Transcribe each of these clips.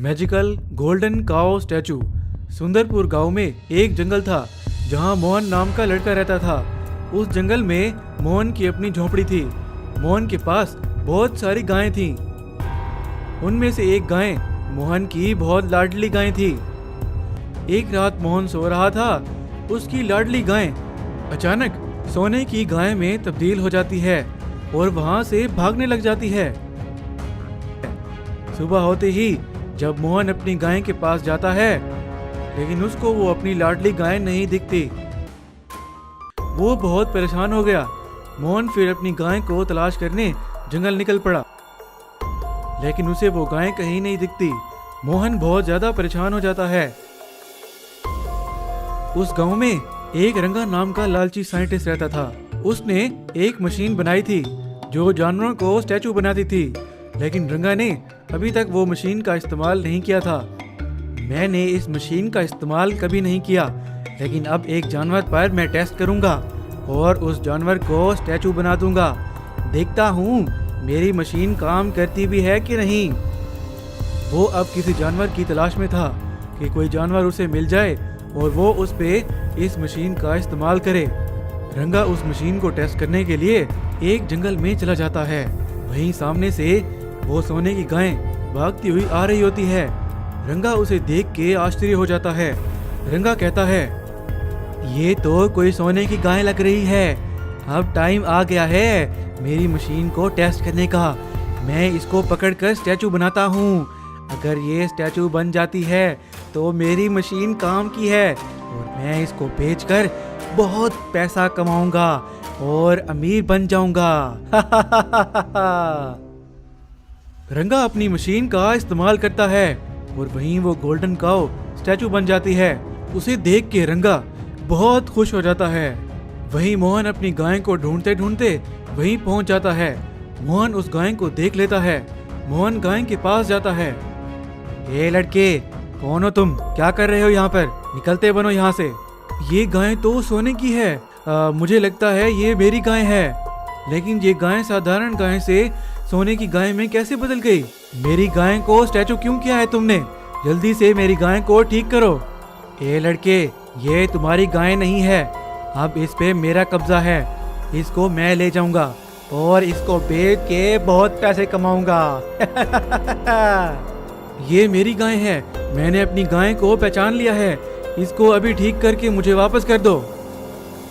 Magical golden काओ statue. Sundarpur गांव में एक जंगल था जहां मोहन नाम का लड़का रहता था। उस जंगल में मोहन की अपनी झोपड़ी थी। मोहन के पास बहुत सारी गायें थीं। उनमें से एक गाय मोहन की बहुत लाडली गाय थी। एक रात मोहन सो रहा था। उसकी लाडली गाय अचानक सोने की गाय में तब्दील हो जाती है और वहां से भागने लग जाती है। सुबह होते ही जब मोहन अपनी गाय के पास जाता है, लेकिन उसको वो अपनी लाडली गाय नहीं दिखती। वो बहुत परेशान हो गया। मोहन फिर अपनी गाय को तलाश करने जंगल निकल पड़ा, लेकिन उसे वो गाय कहीं नहीं दिखती। मोहन बहुत ज्यादा परेशान हो जाता है। उस गांव में एक रंगा नाम का लालची साइंटिस्ट रहता था। उसने एक मशीन बनाई थी जो जानवरों को स्टैचू बनाती थी, लेकिन रंगा ने अभी तक वो मशीन का इस्तेमाल नहीं किया था। मैंने इस मशीन का इस्तेमाल कभी नहीं किया, लेकिन अब एक जानवर पर मैं टेस्ट करूंगा और उस जानवर को स्टैचू बना दूंगा। देखता हूँ मेरी मशीन काम करती भी है कि नहीं। वो अब किसी जानवर की तलाश में था कि कोई जानवर उसे मिल जाए और वो उस पे इस मशीन का इस्तेमाल करे। रंगा उस मशीन को टेस्ट करने के लिए एक जंगल में चला जाता है। वहीं सामने से वो सोने की गाय भागती हुई आ रही होती है। रंगा उसे देख के आश्चर्य हो जाता है। रंगा कहता है, ये तो कोई सोने की गाय लग रही है। अब टाइम आ गया है मेरी मशीन को टेस्ट करने का। मैं इसको पकड़कर स्टैचू बनाता हूँ। अगर ये स्टैचू बन जाती है तो मेरी मशीन काम की है और मैं इसको बेचकर बहुत पैसा कमाऊंगा और अमीर बन जाऊंगा। रंगा अपनी मशीन का इस्तेमाल करता है और वहीं वो गोल्डन काऊ स्टैचू बन जाती है। उसे देख के रंगा बहुत खुश हो जाता है। वहीं मोहन अपनी गाय को ढूंढते ढूंढते वहीं पहुंच जाता है। मोहन उस गाय को देख लेता है। मोहन गाय के पास जाता है। ए लड़के, कौन हो तुम? क्या कर रहे हो यहाँ पर? निकलते बनो यहाँ से। ये गाय तो सोने की है। मुझे लगता है ये मेरी गाय है, लेकिन ये गाय साधारण गाय से सोने की गाय में कैसे बदल गई? मेरी गाय को स्टैचू क्यों किया है तुमने? जल्दी से मेरी गाय को ठीक करो। ए लड़के, ये तुम्हारी गाय नहीं है। अब इस पे मेरा कब्जा है। इसको मैं ले जाऊंगा और इसको बेच के बहुत पैसे कमाऊंगा। ये मेरी गाय है। मैंने अपनी गाय को पहचान लिया है। इसको अभी ठीक करके मुझे वापस कर दो।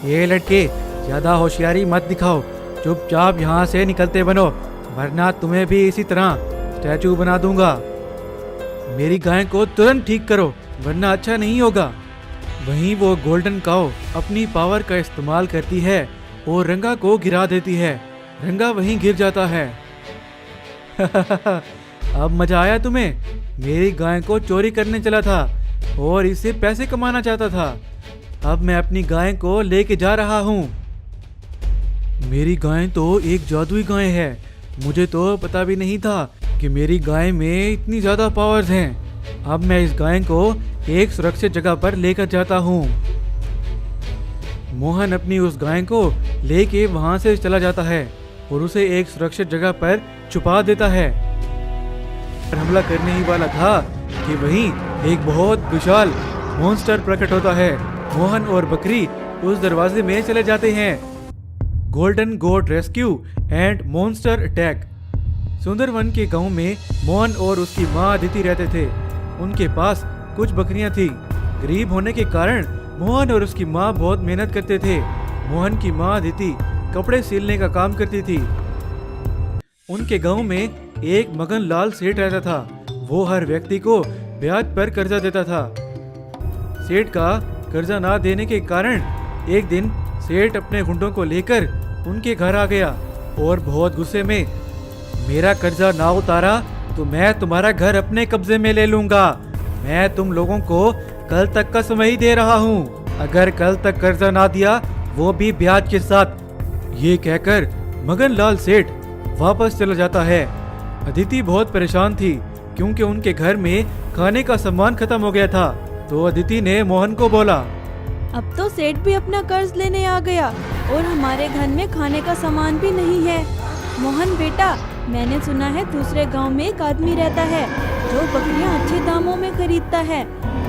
ये लड़के, ज्यादा होशियारी मत दिखाओ। चुपचाप यहाँ से निकलते बनो, वरना तुम्हें भी इसी तरह स्टैचू बना दूंगा। मेरी गाय को तुरंत ठीक करो, वरना अच्छा नहीं होगा। वहीं वो गोल्डन काऊ अपनी पावर का इस्तेमाल करती है और रंगा को गिरा देती है। रंगा वहीं गिर जाता है। अब मजा आया तुम्हें? मेरी गाय को चोरी करने चला था और इससे पैसे कमाना चाहता था। अब मैं अपनी गाय को लेके जा रहा हूँ। मेरी गाय तो एक जादुई गाय है। मुझे तो पता भी नहीं था कि मेरी गाय में इतनी ज्यादा पावर्स हैं। अब मैं इस गाय को एक सुरक्षित जगह पर लेकर जाता हूँ। मोहन अपनी उस गाय को लेके वहां से चला जाता है और उसे एक सुरक्षित जगह पर छुपा देता है। हमला करने ही वाला था कि वहीं एक बहुत विशाल मॉन्स्टर प्रकट होता है। मोहन और बकरी उस दरवाजे में चले जाते हैं। Golden goat rescue and monster attack. Sundarban के गांव में मोहन और उसकी माँ अदिति रहते थे। उनके पास कुछ बकरियां थी। गरीब होने के कारण मोहन और उसकी माँ बहुत मेहनत करते थे। मोहन की माँ अदिति कपड़े सिलने का काम करती थी। उनके गांव में एक मगन लाल सेठ रहता था। वो हर व्यक्ति को ब्याज पर कर्जा देता था। सेठ का कर्जा ना देने के कारण एक दिन सेठ अपने गुंडों को लेकर उनके घर आ गया और बहुत गुस्से में, मेरा कर्जा ना उतारा तो मैं तुम्हारा घर अपने कब्जे में ले लूंगा। मैं तुम लोगों को कल तक का समय ही दे रहा हूँ। अगर कल तक कर्जा ना दिया, वो भी ब्याज के साथ। ये कहकर मगन लाल सेठ वापस चला जाता है। अदिति बहुत परेशान थी क्योंकि उनके घर में खाने का सामान खत्म हो गया था। तो अदिति ने मोहन को बोला, अब तो सेठ भी अपना कर्ज लेने आ गया और हमारे घर में खाने का सामान भी नहीं है। मोहन बेटा, मैंने सुना है दूसरे गांव में एक आदमी रहता है जो बकरियां अच्छे दामों में खरीदता है,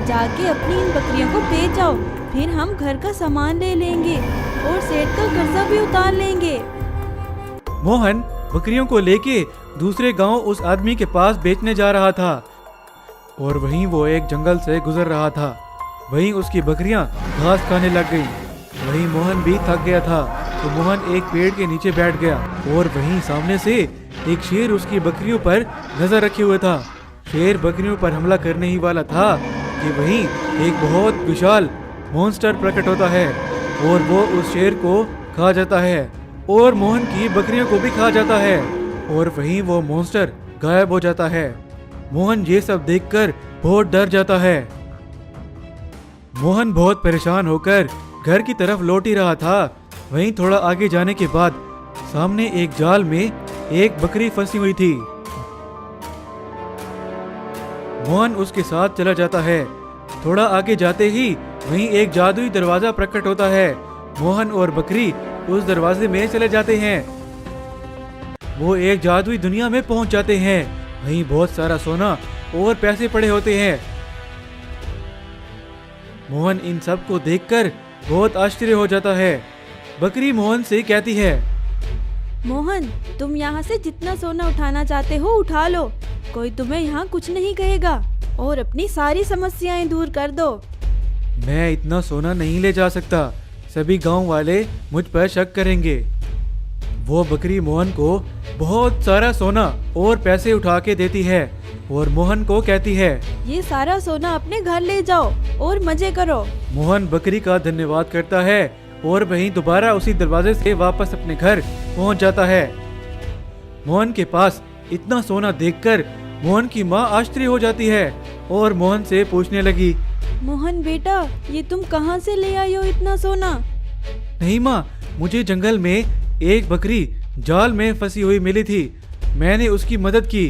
जाके अपनी इन बकरियों को बेच आओ, फिर हम घर का सामान ले लेंगे और सेठ का कर्जा भी उतार लेंगे। मोहन बकरियों को लेके दूसरे गांव उस आदमी के पास बेचने जा रहा था और वहीं वो एक जंगल से गुजर रहा था। वहीं उसकी बकरियां घास खाने लग गईं। वहीं मोहन भी थक गया था तो मोहन एक पेड़ के नीचे बैठ गया और वहीं सामने से एक शेर उसकी बकरियों पर नजर रखे हुए था। शेर बकरियों पर हमला करने ही वाला था कि वहीं एक बहुत विशाल मॉन्स्टर प्रकट होता है और वो उस शेर को खा जाता है और मोहन की बकरियों को भी खा जाता है और वहीं वो मॉन्स्टर गायब हो जाता है। मोहन ये सब देखकर बहुत डर जाता है। मोहन बहुत परेशान होकर घर की तरफ लौट ही रहा था। वहीं थोड़ा आगे जाने के बाद सामने एक जाल में एक बकरी फंसी हुई थी। मोहन उसके साथ चला जाता है। थोड़ा आगे जाते ही वहीं एक जादुई दरवाजा प्रकट होता है। मोहन और बकरी उस दरवाजे में चले जाते हैं। वो एक जादुई दुनिया में पहुंच जाते हैं। वहीं बहुत सारा सोना और पैसे पड़े होते हैं। मोहन इन सब को देखकर बहुत आश्चर्य हो जाता है। बकरी मोहन से कहती है, मोहन, तुम यहाँ से जितना सोना उठाना चाहते हो उठा लो, कोई तुम्हें यहाँ कुछ नहीं कहेगा और अपनी सारी समस्याएं दूर कर दो। मैं इतना सोना नहीं ले जा सकता, सभी गांव वाले मुझ पर शक करेंगे। वो बकरी मोहन को बहुत सारा सोना और पैसे उठा के देती है और मोहन को कहती है, ये सारा सोना अपने घर ले जाओ और मजे करो। मोहन बकरी का धन्यवाद करता है और वहीं दोबारा उसी दरवाजे से वापस अपने घर पहुंच जाता है। मोहन के पास इतना सोना देखकर मोहन की माँ आश्चर्य हो जाती है और मोहन से पूछने लगी, मोहन बेटा, ये तुम कहाँ से ले आई हो इतना सोना? नहीं माँ, मुझे जंगल में एक बकरी जाल में फंसी हुई मिली थी, मैंने उसकी मदद की।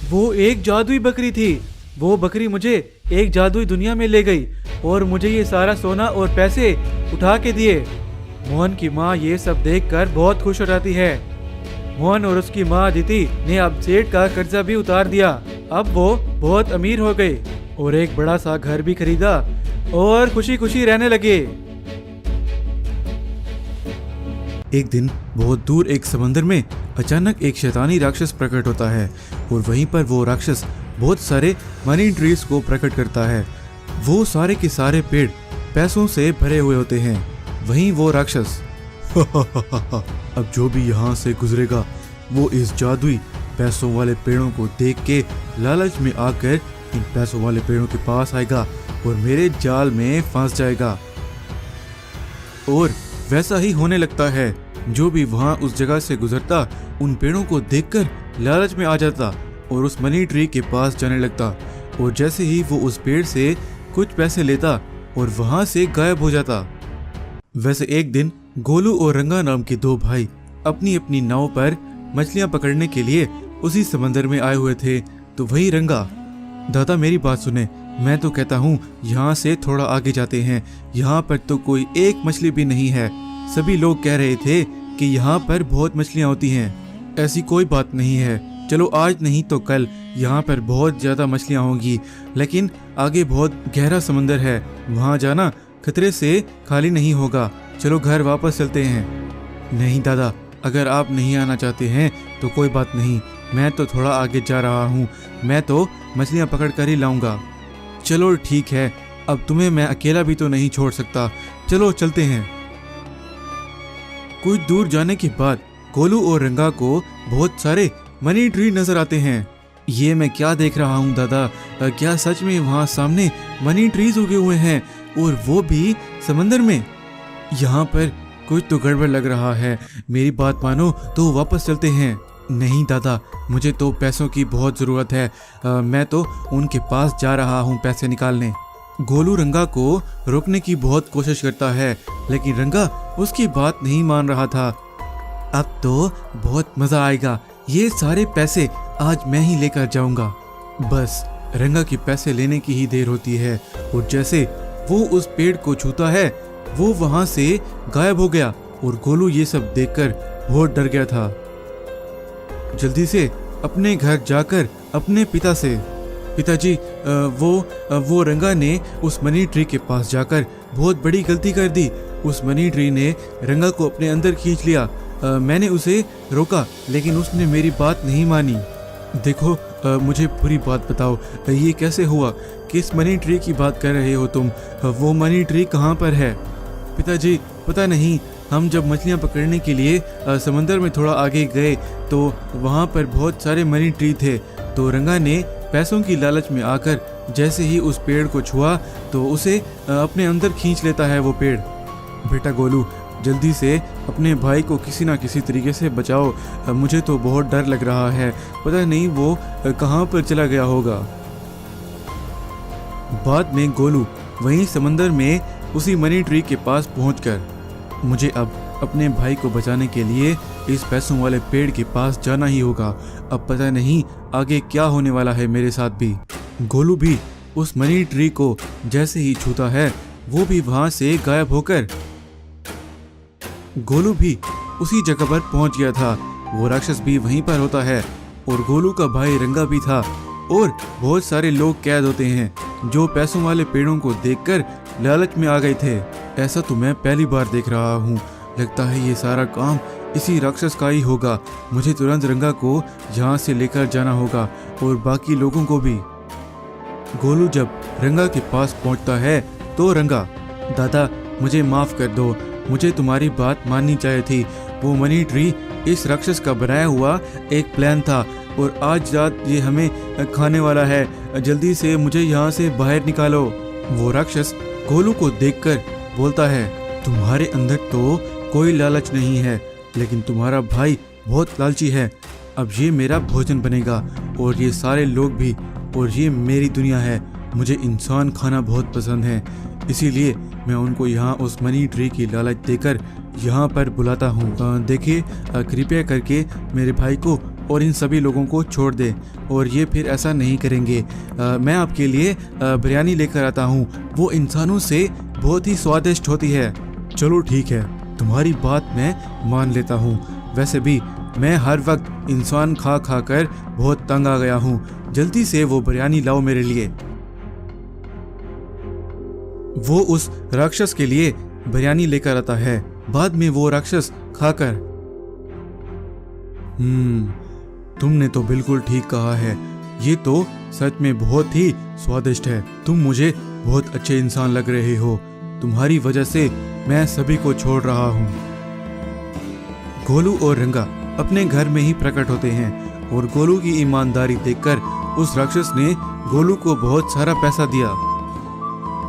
वो एक जादुई बकरी थी। वो बकरी मुझे एक जादुई दुनिया में ले गई और मुझे ये सारा सोना और पैसे उठा के दिए। मोहन की माँ ये सब देखकर बहुत खुश हो जाती है। मोहन और उसकी माँ अदिति ने अब सेठ का कर्जा भी उतार दिया। अब वो बहुत अमीर हो गए और एक बड़ा सा घर भी खरीदा और खुशी खुशी रहने लगे। एक दिन बहुत दूर एक समंदर में अचानक एक शैतानी राक्षस प्रकट होता है और वहीं पर वो राक्षस बहुत सारे मनी ट्रीज को प्रकट करता है। वो सारे के सारे पेड़ पैसों से भरे हुए होते हैं। वहीं वो राक्षस अब जो भी यहाँ से गुजरेगा वो इस जादुई पैसों वाले पेड़ों को देख के लालच में आकर इन पैसों वाले पेड़ों के पास आएगा और मेरे जाल में फंस जाएगा। और वैसा ही होने लगता है। जो भी वहाँ उस जगह से गुजरता उन पेड़ों को देखकर लालच में आ जाता और उस मनी ट्री के पास जाने लगता और जैसे ही वो उस पेड़ से कुछ पैसे लेता और वहाँ से गायब हो जाता। वैसे एक दिन गोलू और रंगा नाम के दो भाई अपनी अपनी नाव पर मछलियाँ पकड़ने के लिए उसी समंदर में आए हुए थे। तो वही रंगा, दादा मेरी बात सुने, मैं तो कहता हूँ यहाँ से थोड़ा आगे जाते हैं, यहाँ पर तो कोई एक मछली भी नहीं है। सभी लोग कह रहे थे कि यहाँ पर बहुत मछलियाँ होती हैं। ऐसी कोई बात नहीं है, चलो आज नहीं तो कल यहाँ पर बहुत ज़्यादा मछलियाँ होंगी, लेकिन आगे बहुत गहरा समंदर है, वहाँ जाना खतरे से खाली नहीं होगा। चलो घर वापस चलते हैं। नहीं दादा, अगर आप नहीं आना चाहते हैं तो कोई बात नहीं, मैं तो थोड़ा आगे जा रहा हूँ, मैं तो मछलियाँ पकड़ कर ही लाऊंगा। चलो ठीक है, अब तुम्हें मैं अकेला भी तो नहीं छोड़ सकता, चलो चलते हैं। कुछ दूर जाने के बाद गोलू और रंगा को बहुत सारे मनी ट्री नजर आते हैं। ये मैं क्या देख रहा हूँ दादा, क्या सच में वहाँ सामने मनी ट्रीज उगे हुए हैं और वो भी समंदर में? यहाँ पर कुछ तो गड़बड़ लग रहा है, मेरी बात मानो तो वापस चलते हैं। नहीं दादा, मुझे तो पैसों की बहुत ज़रूरत है, मैं तो उनके पास जा रहा हूँ पैसे निकालने। गोलू रंगा को रोकने की बहुत कोशिश करता है लेकिन रंगा उसकी बात नहीं मान रहा था। अब तो बहुत मज़ा आएगा, ये सारे पैसे आज मैं ही लेकर जाऊंगा। बस रंगा के पैसे लेने की ही देर होती है और जैसे वो उस पेड़ को छूता है वो वहां से गायब हो गया और गोलू ये सब देखकर बहुत डर गया था। जल्दी से अपने घर जाकर अपने पिता से, पिताजी वो रंगा ने उस मनी ट्री के पास जाकर बहुत बड़ी गलती कर दी। उस मनी ट्री ने रंगा को अपने अंदर खींच लिया। मैंने उसे रोका लेकिन उसने मेरी बात नहीं मानी। देखो मुझे पूरी बात बताओ, ये कैसे हुआ? किस मनी ट्री की बात कर रहे हो तुम? वो मनी ट्री कहाँ पर है? पिताजी पता नहीं, हम जब मछलियाँ पकड़ने के लिए समंदर में थोड़ा आगे गए तो वहाँ पर बहुत सारे मनी ट्री थे। तो रंगा ने पैसों की लालच में आकर जैसे ही उस पेड़ को छुआ तो उसे अपने अंदर खींच लेता है वो पेड़। बेटा गोलू, जल्दी से अपने भाई को किसी ना किसी तरीके से बचाओ। मुझे तो बहुत डर लग रहा है, पता नहीं वो कहाँ पर चला गया होगा। बाद में गोलू वहीं समंदर में उसी मनी ट्री के पास पहुंचकर, मुझे अब अपने भाई को बचाने के लिए इस पैसों वाले पेड़ के पास जाना ही होगा। अब पता नहीं आगे क्या होने वाला है मेरे साथ भी। गोलू भी उस मनी ट्री को जैसे ही छूता है वो भी वहां से गायब होकर गोलू भी उसी जगह पर पहुंच गया था। वो राक्षस भी वहीं पर होता है और गोलू का भाई रंगा भी था और बहुत सारे लोग कैद होते हैं जो पैसों वाले पेड़ों को देखकर लालच में आ गए थे। ऐसा तो मैं पहली बार देख रहा हूँ। लगता है ये सारा काम इसी राक्षस का ही होगा। मुझे तुरंत रंगा को यहाँ से लेकर जाना होगा और बाकी लोगों को भी। गोलू जब रंगा के पास पहुँचता है तो रंगा, दादा मुझे माफ कर दो, मुझे तुम्हारी बात माननी चाहिए थी। वो मनी ट्री इस राक्षस का बनाया हुआ एक प्लान था और आज रात ये हमें खाने वाला है। जल्दी से मुझे यहाँ से बाहर निकालो। वो राक्षस गोलू को देखकर बोलता है, तुम्हारे अंदर तो कोई लालच नहीं है, लेकिन तुम्हारा भाई बहुत लालची है। अब ये मेरा भोजन बनेगा और ये सारे लोग भी, और ये मेरी दुनिया है। मुझे इंसान खाना बहुत पसंद है, इसीलिए मैं उनको यहाँ उस मनी ट्री की लालच देकर यहाँ पर बुलाता हूँ। देखिए कृपया करके मेरे भाई को और इन सभी लोगों को छोड़ दे और ये फिर ऐसा नहीं करेंगे। मैं आपके लिए बिरयानी लेकर आता हूँ, वो इंसानों से बहुत ही स्वादिष्ट होती है। चलो ठीक है, तुम्हारी बात मैं मान लेता हूँ। वैसे भी मैं हर वक्त इंसान खा खा कर बहुत तंग आ गया हूँ। जल्दी से वो बिरयानी लाओ मेरे लिए। वो उस राक्षस के लिए बिरयानी लेकर आता है। बाद में वो राक्षस खाकर, तुमने तो बिल्कुल ठीक कहा है, ये तो सच में बहुत ही स्वादिष्ट है। तुम मुझे बहुत अच्छे इंसान लग रहे हो, तुम्हारी वजह से मैं सभी को छोड़ रहा हूँ। गोलू और रंगा अपने घर में ही प्रकट होते हैं और गोलू की ईमानदारी देखकर उस राक्षस ने गोलू को बहुत सारा पैसा दिया।